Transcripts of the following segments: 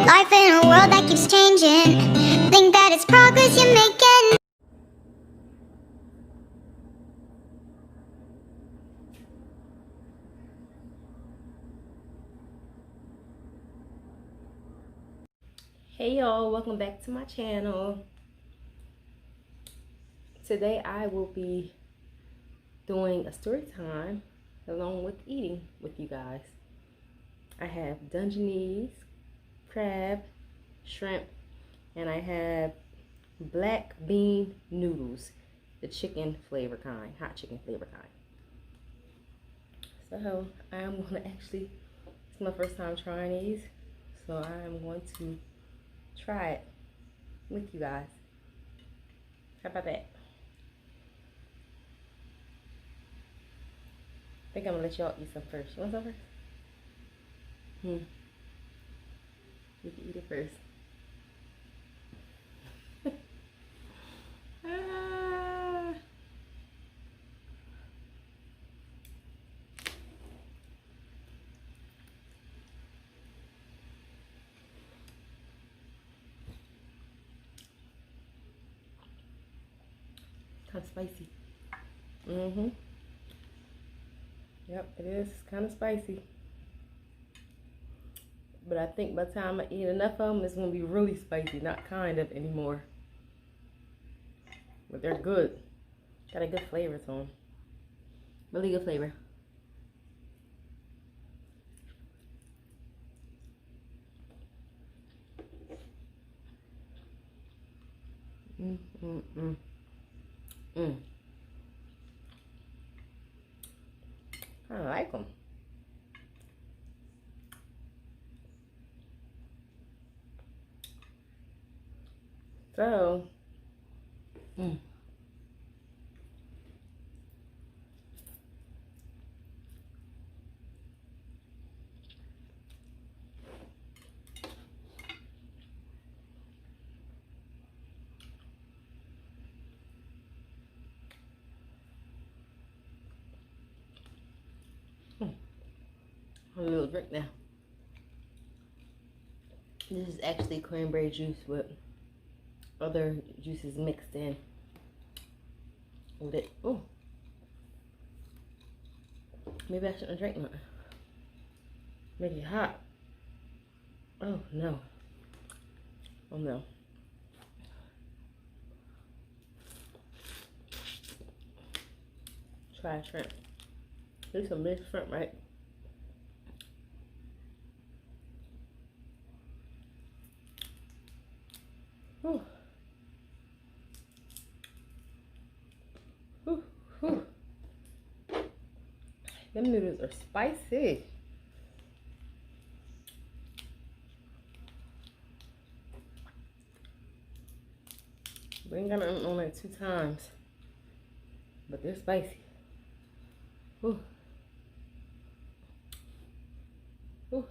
Life in a world that keeps changing. Think that it's progress you're making. Hey y'all, welcome back to my channel. Today I will be doing a story time along with eating with you guys. I have Dungeness, crab, shrimp, and I have black bean noodles, the chicken flavor kind, hot chicken flavor kind. So I'm gonna actually, it's my first time trying these, so I'm going to try it with you guys. How about that? I think I'm gonna let y'all eat some first. You want some first? You can eat it first. Kind of spicy. Yep, it is kind of spicy. But I think by the time I eat enough of them, it's going to be really spicy. Not kind of anymore. But they're good. Got a good flavor to them. Really good flavor. I like them. So, a little drink now. This is actually cranberry juice with other juices mixed in with it. Oh, maybe I shouldn't drink mine. Make it hot. Oh no. Oh no. Try shrimp. There's some mixed shrimp, right? Whew. Whew, whew. Them noodles are spicy. We ain't got them on like 2 times, but they're spicy. Whew. Whew.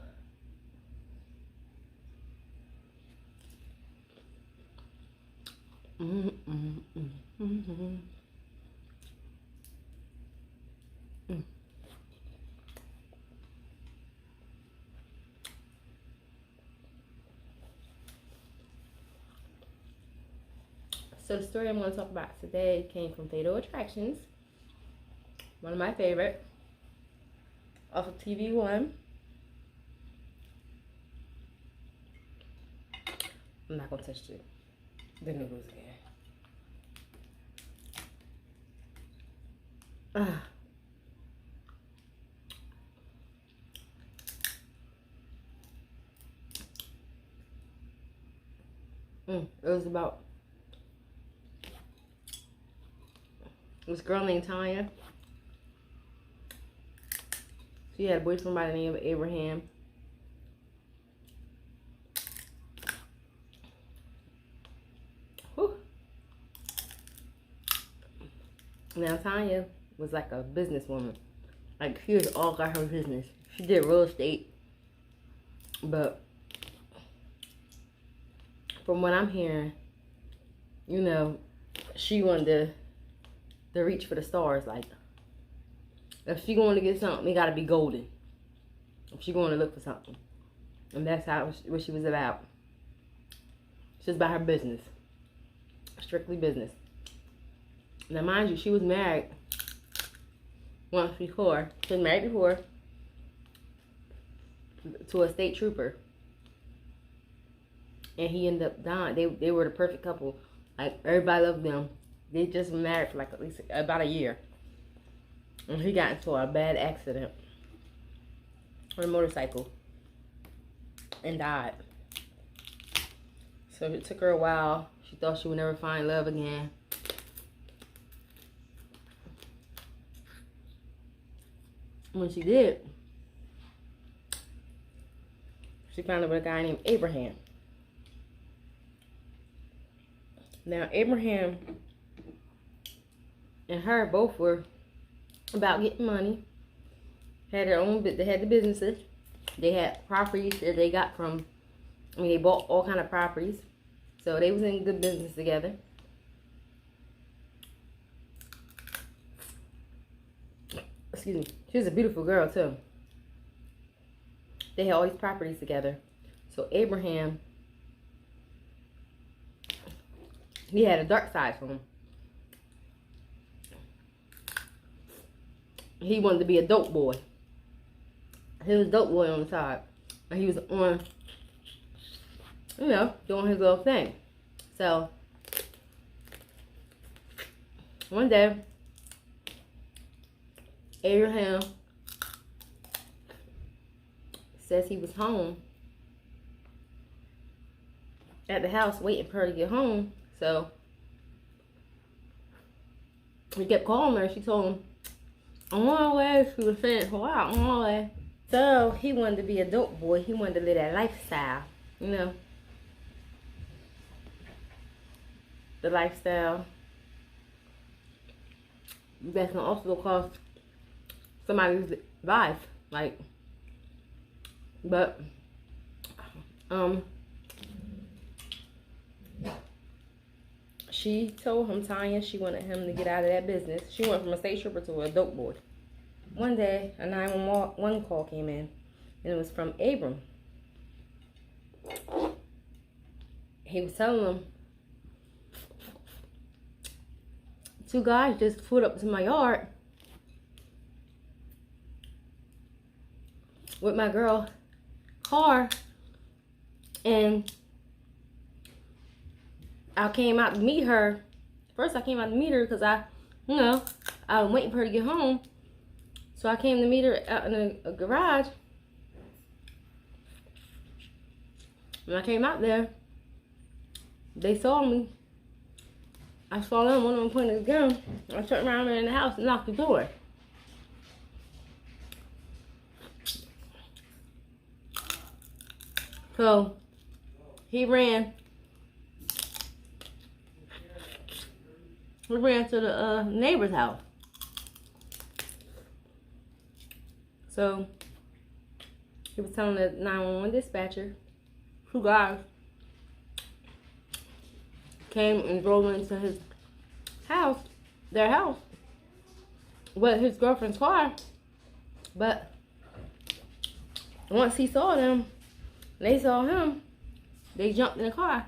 So the story I'm going to talk about today came from Fatal Attractions, one of my favorite, off of TV One. I'm not going to touch the noodles again. It was about this girl named Tanya. She had a boyfriend by the name of Abraham. Whew. Now Tanya was like a businesswoman. Like she was all got her business. She did real estate. But from what I'm hearing, you know, she wanted to reach for the stars. Like, if she going to get something, it got to be golden. If she going to look for something. And that's what she was about. She was about her business. Strictly business. Now, mind you, she was married once before. She was married before to a state trooper. And he ended up dying. They were the perfect couple. Like, everybody loved them. They just married for like at least about a year. And he got into a bad accident on a motorcycle and died. So it took her a while. She thought she would never find love again. When she did, she found out with a guy named Abraham. Now, Abraham and her both were about getting money. Had their own, they had the businesses. They had properties that they got from, they bought all kind of properties. So they was in good business together. Excuse me. She was a beautiful girl too. They had all these properties together. So Abraham, he had a dark side to him. He wanted to be a dope boy. He was a dope boy on the side. And he was on, doing his little thing. So, one day, Abraham says he was home at the house waiting for her to get home. So, he kept calling her. She told him, I'm on my way. She was saying, wow, I'm on my way. So, he wanted to be a dope boy. He wanted to live that lifestyle, The lifestyle that can also cost somebody's life. But, she told him, Tanya, she wanted him to get out of that business. She went from a state trooper to a dope boy. One day, a 911 call came in, and it was from Abram. He was telling them, 2 guys just pulled up to my yard with my girl car, and I came out to meet her. First, I came out to meet her because I was waiting for her to get home. So I came to meet her out in a garage. When I came out there, they saw me. I saw them, one of them pointed a gun. I turned around in the house and knocked the door. So, he ran. He ran to the neighbor's house. So, he was telling the 911 dispatcher, 2 guys came and drove into his house, their house, with his girlfriend's car. But once he saw them, they saw him, they jumped in the car.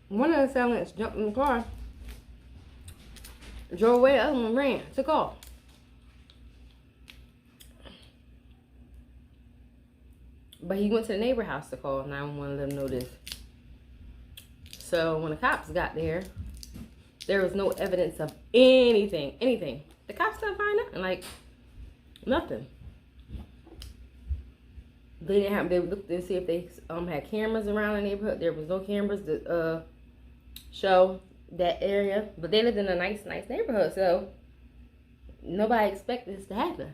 One of the assailants jumped in the car, drove away, the other one ran, took off. But he went to the neighbor house to call 911 to let them know this. So when the cops got there, there was no evidence of anything. The cops couldn't find nothing, nothing. They didn't have. They looked and see if they had cameras around the neighborhood. There was no cameras to show that area, but they lived in a nice neighborhood, so nobody expected this to happen.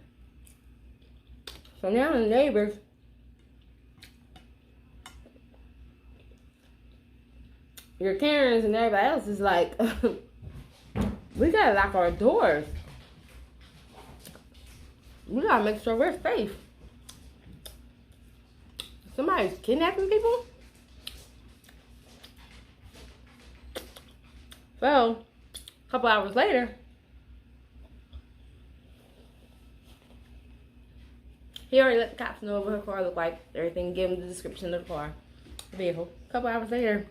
So now the neighbors, your Karens and everybody else is like, we gotta lock our doors. We gotta make sure we're safe. Somebody's kidnapping people? So, a couple hours later, He already let the cops know what her car looked like, everything, give him the description of the car, the vehicle. A couple hours later,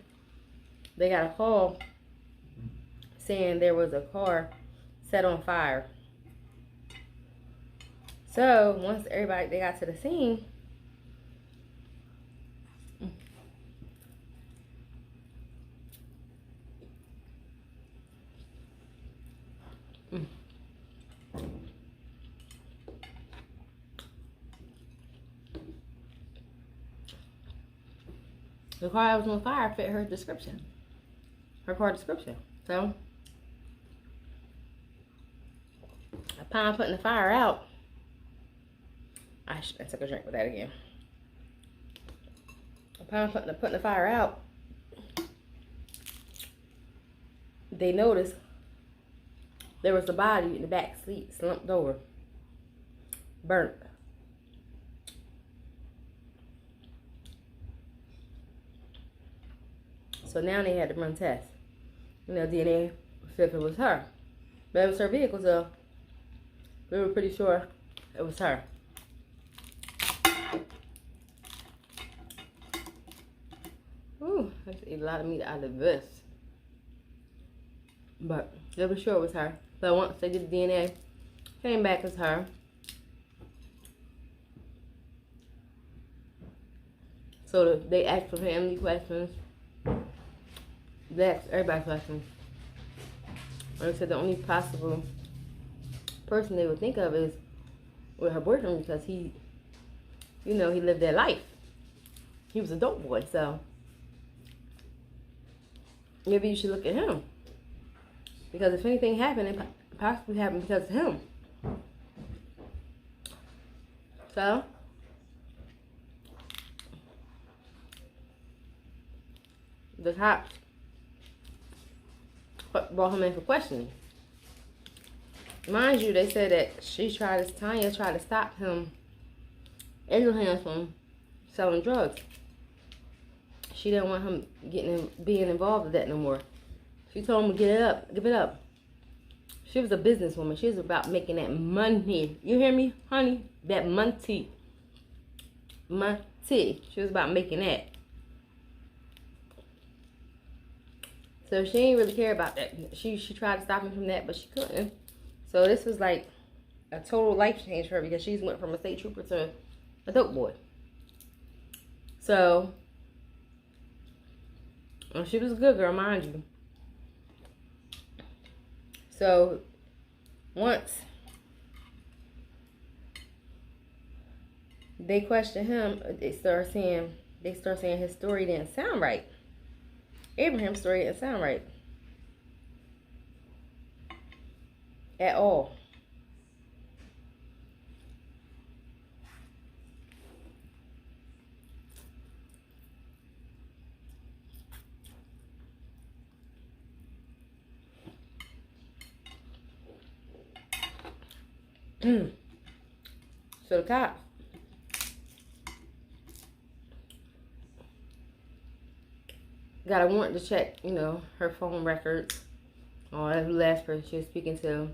they got a call saying there was a car set on fire. So once they got to the scene, the car that was on fire fit her description. Her car description. So, upon putting the fire out, I took a drink with that again. Upon putting the fire out, they noticed there was a body in the back seat, slumped over, burnt. So now they had to run tests. DNA said it was her. But it was her vehicle, so we were pretty sure it was her. Ooh, I have to eat a lot of meat out of this. But they were sure it was her. But once they did the DNA, came back as her. So they asked for family questions. They asked everybody questions. And they said the only possible person they would think of is with her boyfriend, because he, he lived their life. He was a dope boy, so maybe you should look at him. Because if anything happened, it possibly happened because of him. So the cops brought him in for questioning. Mind you, they said that Tanya tried to stop him, Abraham, from selling drugs. She didn't want him being involved with that no more. She told him to give it up. She was a businesswoman. She was about making that money. You hear me, honey? That money. She was about making that. So she didn't really care about that. She tried to stop him from that, but she couldn't. So this was like a total life change for her, because she went from a state trooper to a dope boy. So she was a good girl, mind you. So once they questioned him, they start saying his story didn't sound right. Abraham's story didn't sound right at all. So the cops got a warrant to check, her phone records, or who last person she was speaking to.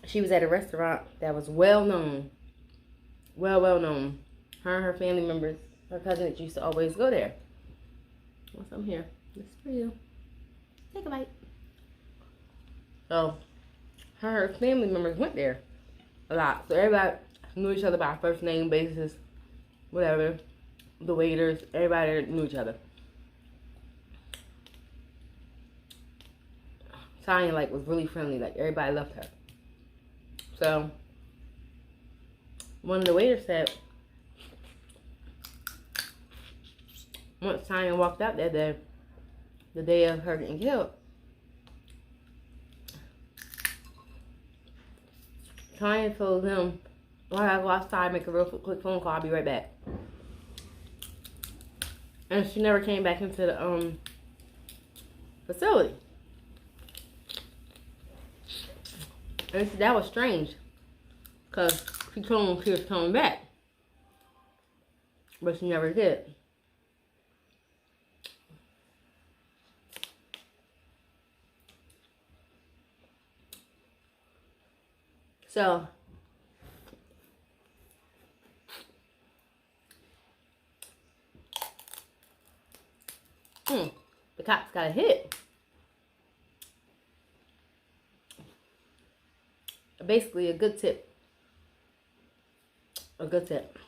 She was at a restaurant that was well known. Well known. Her and her family members, her cousins used to always go there. What's up here? This is for you. Take a bite. So her and her family members went there a lot. So everybody knew each other by first name basis, whatever. The waiters, everybody knew each other. Tanya was really friendly, everybody loved her. So one of the waiters said, once Tanya walked out that day, the day of her getting killed, Tanya told him, "Well, I gotta go outside, make a real quick phone call. I'll be right back." And she never came back into the facility. And that was strange, because she told him she was coming back, but she never did. So The cops got a hit. Basically, a good tip. A good tip.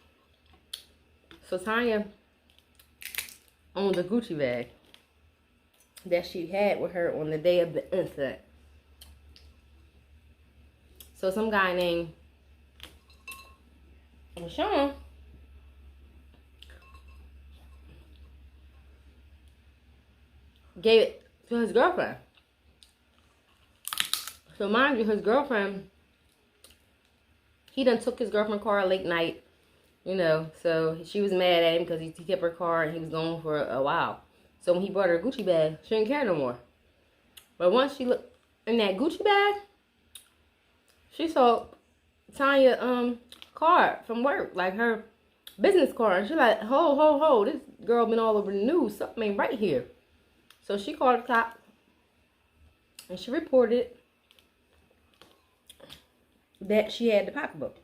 So Tanya owned a Gucci bag that she had with her on the day of the incident. So some guy named Sean gave it to his girlfriend. So mind you, his girlfriend, he done took his girlfriend's car late night, you know, so she was mad at him because he kept her car and he was gone for a while. So when he brought her a Gucci bag, she didn't care no more. But once she looked in that Gucci bag, she saw Tanya card from work, like her business card. And she's like, ho, this girl been all over the news. Something ain't right here. So she called the cop and she reported that she had the pocketbook.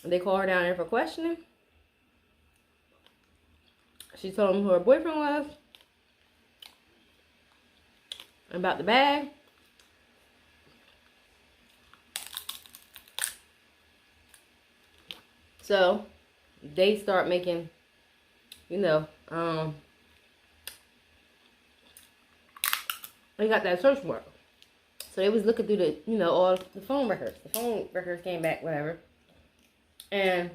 They called her down there for questioning. She told them who her boyfriend was, about the bag. So they start making, you know, they got that search warrant. So they was looking through the, you know, all the phone records. The phone records came back, whatever. And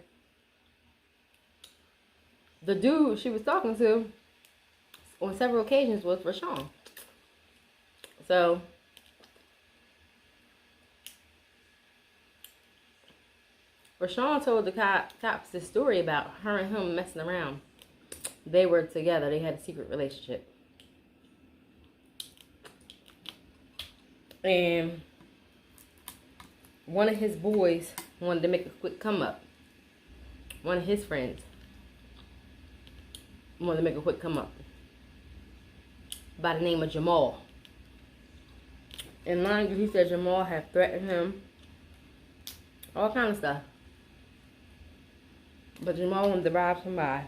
the dude she was talking to on several occasions was Rashawn. So Rashawn told the cops this story about her and him messing around. They were together. They had a secret relationship. And one of his boys wanted to make a quick come up. One of his friends wanted to make a quick come up by the name of Jamal. And mind you, he said Jamal had threatened him. All kind of stuff. But Jamal wanted to rob somebody.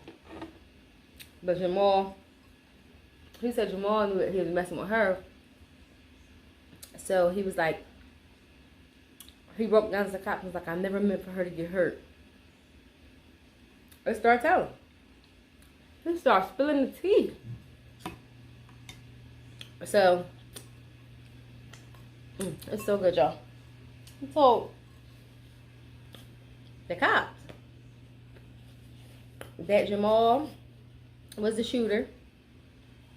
But Jamal, he said Jamal knew that he was messing with her. So he was like, he broke down to the cops and was like, I never meant for her to get hurt. Let's start telling. He started spilling the tea. So, it's so good, y'all. He told the cops that Jamal was the shooter.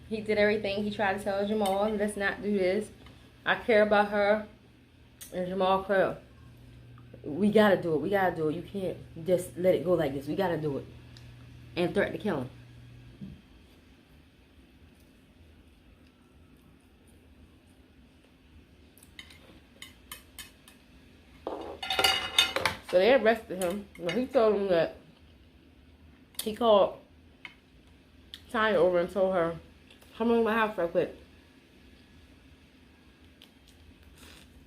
He did everything. He tried to tell Jamal, let's not do this. I care about her. And Jamal said, we gotta do it. We gotta do it. You can't just let it go like this. We gotta do it. And threatened to kill him. So they arrested him. Well, he told them that he called Tanya over and told her, come over to my house real quick.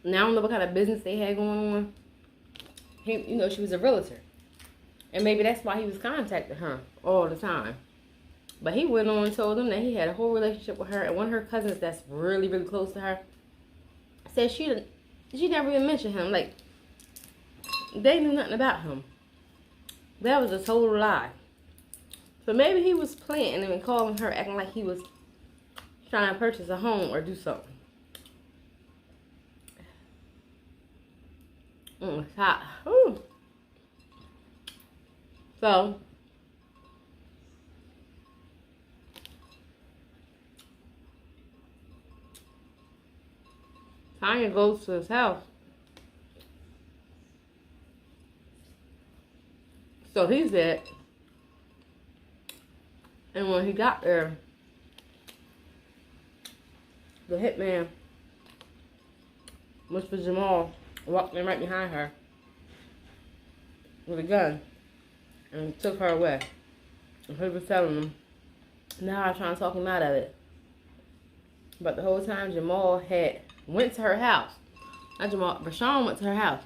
Now I don't know what kind of business they had going on. He, you know, she was a realtor. And maybe that's why he was contacting her all the time. But he went on and told them that he had a whole relationship with her. And one of her cousins that's really, really close to her said she never even mentioned him. Like, they knew nothing about him. That was a total lie. So maybe he was planting and calling her, acting like he was trying to purchase a home or do something. It's hot. Ooh. So, Tanya goes to his house. So he said, and when he got there, the hitman, which was Jamal, walked in right behind her with a gun and took her away. And he was telling them, now I'm trying to talk him out of it. But the whole time Jamal had went to her house. Not Jamal, Rashawn went to her house.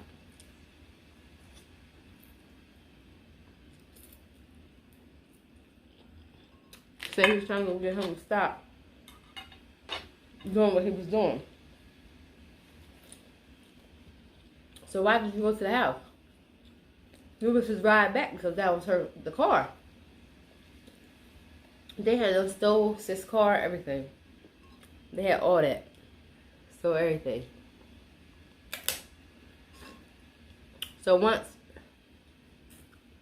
said he was trying to get him to stop doing what he was doing. So why did you go to the house? It was his ride back because that was the car. They had stole his car, everything. They had all that. Stole everything. So once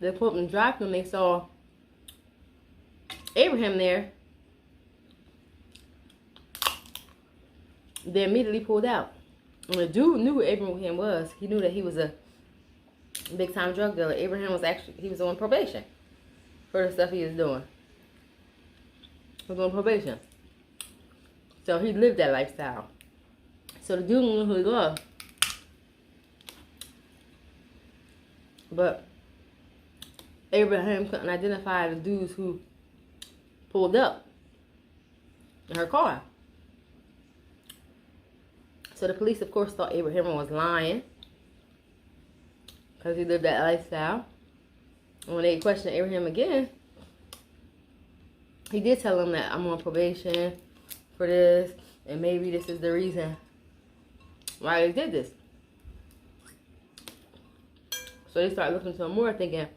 they pulled up in the drive-thru and they saw Abraham there, they immediately pulled out. And the dude knew who Abraham was. He knew that he was a big-time drug dealer. Abraham was he was on probation for the stuff he was doing. He was on probation. So he lived that lifestyle. So the dude knew who he was. But Abraham couldn't identify the dudes who pulled up in her car. So the police, of course, thought Abraham was lying because he lived that lifestyle. And when they questioned Abraham again, he did tell them that I'm on probation for this, and maybe this is the reason why they did this. So they started looking into him more, thinking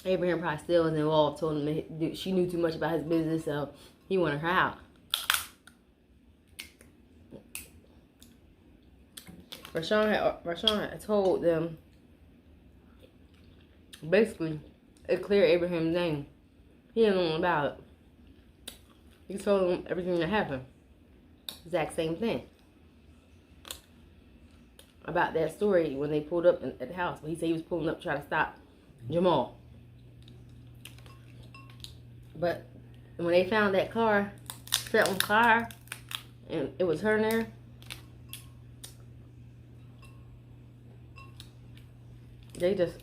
Abraham probably still was involved, told him that she knew too much about his business, so he wanted her out. Rashawn had told them, basically, it cleared Abraham's name. He didn't know about it. He told them everything that happened. Exact same thing. About that story when they pulled up at the house. He said he was pulling up trying to stop Jamal. But when they found that car set on fire, and it was her in there, they just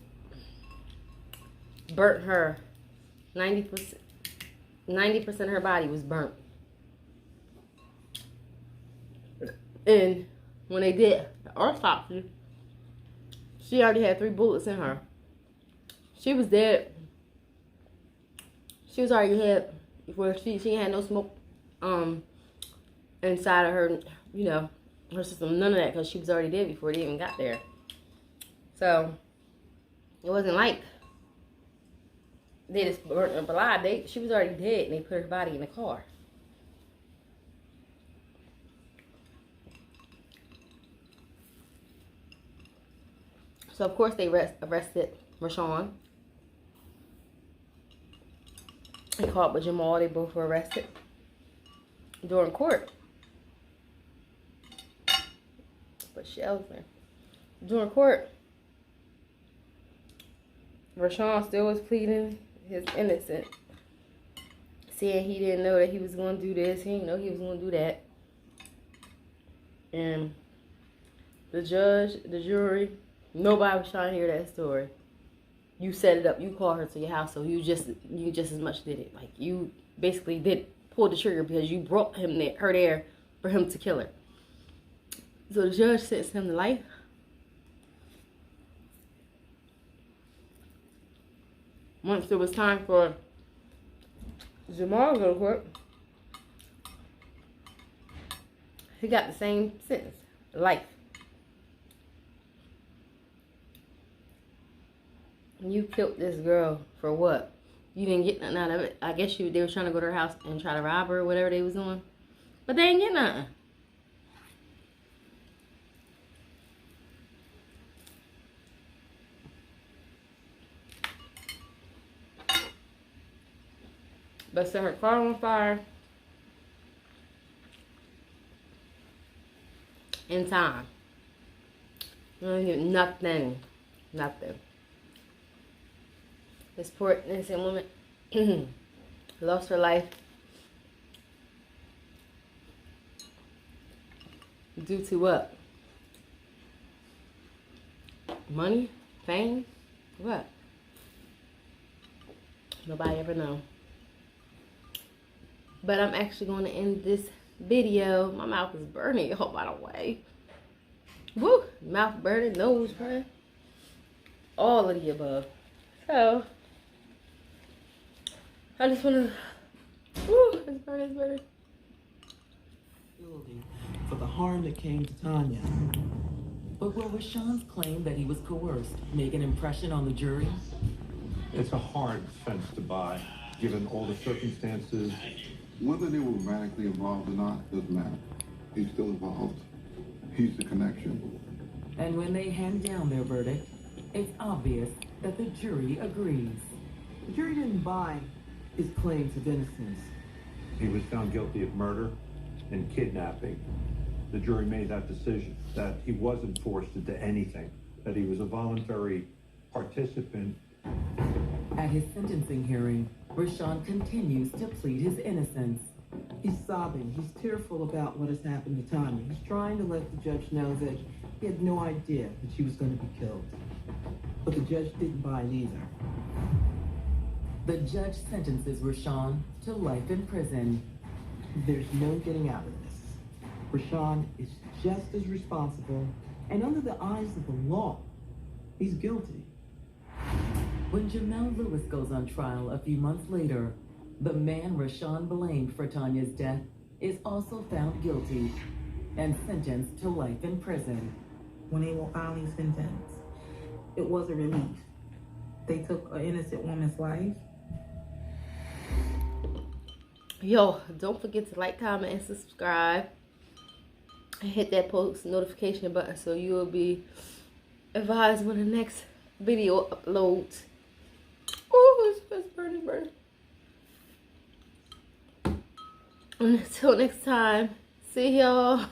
burnt her. 90% of her body was burnt. And when they did the autopsy, she already had 3 bullets in her. She was dead. She was already dead before she had no smoke inside of her, her system. None of that, because she was already dead before they even got there. So it wasn't like they just burnt her alive. She was already dead, and they put her body in the car. So of course they arrested Rashawn. They caught with Jamal. They both were arrested during court. But Shell's there. During court, Rashawn still was pleading his innocence, saying he didn't know that he was going to do this. He didn't know he was going to do that. And the judge, the jury, nobody was trying to hear that story. You set it up. You called her to your house, so you just as much did it. Like, you basically did pull the trigger because you brought her there for him to kill her. So the judge sentenced him to life. Once it was time for Jamal to go to court, he got the same sentence, life. You killed this girl for what? You didn't get nothing out of it. I guess they were trying to go to her house and try to rob her or whatever they was doing. But they didn't get nothing. But set her car on fire in time. You don't get nothing. Nothing. This poor innocent woman lost her life due to what? Money? Fame? What? Nobody ever know. But I'm actually going to end this video. My mouth is burning, y'all, by the way. Woo! Mouth burning, nose burning. All of the above. So, I just want to Ooh, it's burning. For the harm that came to Tanya. But will Rashawn's claim that he was coerced make an impression on the jury? It's a hard fence to buy, given all the circumstances. Whether they were romantically involved or not doesn't matter. He's still involved. He's the connection. And when they hand down their verdict, it's obvious that the jury agrees. The jury didn't buy his claims of innocence. He was found guilty of murder and kidnapping. The jury made that decision, that he wasn't forced into anything, that he was a voluntary participant. At his sentencing hearing, Rashawn continues to plead his innocence. He's sobbing. He's tearful about what has happened to Tanya. He's trying to let the judge know that he had no idea that she was going to be killed. But the judge didn't buy it either. The judge sentences Rashawn to life in prison. There's no getting out of this. Rashawn is just as responsible, and under the eyes of the law, he's guilty. When Jamel Lewis goes on trial a few months later, the man Rashawn blamed for Tanya's death is also found guilty and sentenced to life in prison. When they were finally sentenced, it was a relief. They took an innocent woman's life. Yo, don't forget to like, comment, and subscribe. And hit that post notification button so you will be advised when the next video uploads. Oh, it's burning. Until next time, see y'all.